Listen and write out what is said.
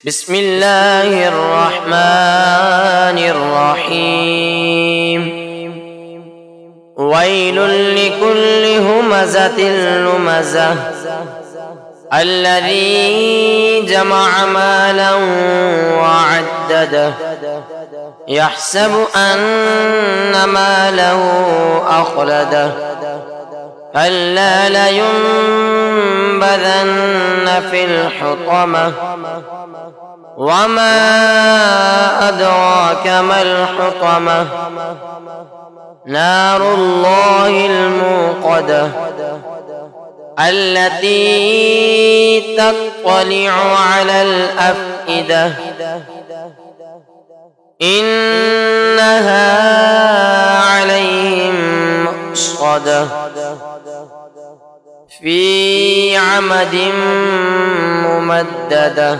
بسم الله الرحمن الرحيم. ويل لكل همزة لمزة الذي جمع مالا وعدده يحسب أن ماله أخلده كلا لينبذن في الحطمة وما أدراك ما الحطمة نار الله الموقدة التي تطلع على الأفئدة إنها عليهم مؤصدة في عمد ممددة.